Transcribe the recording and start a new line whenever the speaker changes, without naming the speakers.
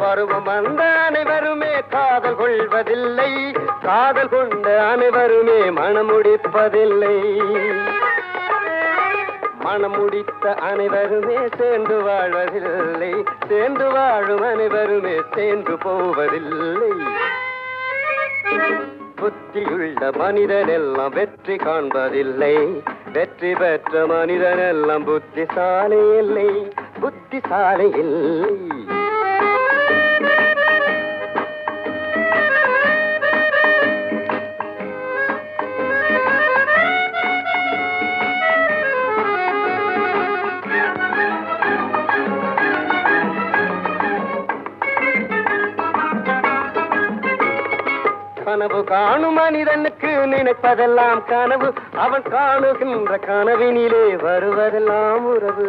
பருவம் வந்த அனைவருமே காதல் கொள்வதில்லை, காதல் கொண்ட அனைவருமே மனம் முடிப்பதில்லை. மனம் முடித்த அனைவருமே சேர்ந்து வாழ்வதில்லை, சேர்ந்து வாழும் அனைவருமே சேர்ந்து போவதில்லை. புத்தியுள்ள மனிதன் எல்லாம் வெற்றி காண்பதில்லை, வெற்றி பெற்ற மனிதன் எல்லாம் புத்திசாலி இல்லை, புத்திசாலி இல்லை. கனவு காணும் மனிதனுக்கு நினைப்பதெல்லாம் கனவு, அவன் காணுகின்ற கனவினிலே வருவதெல்லாம் உறவு.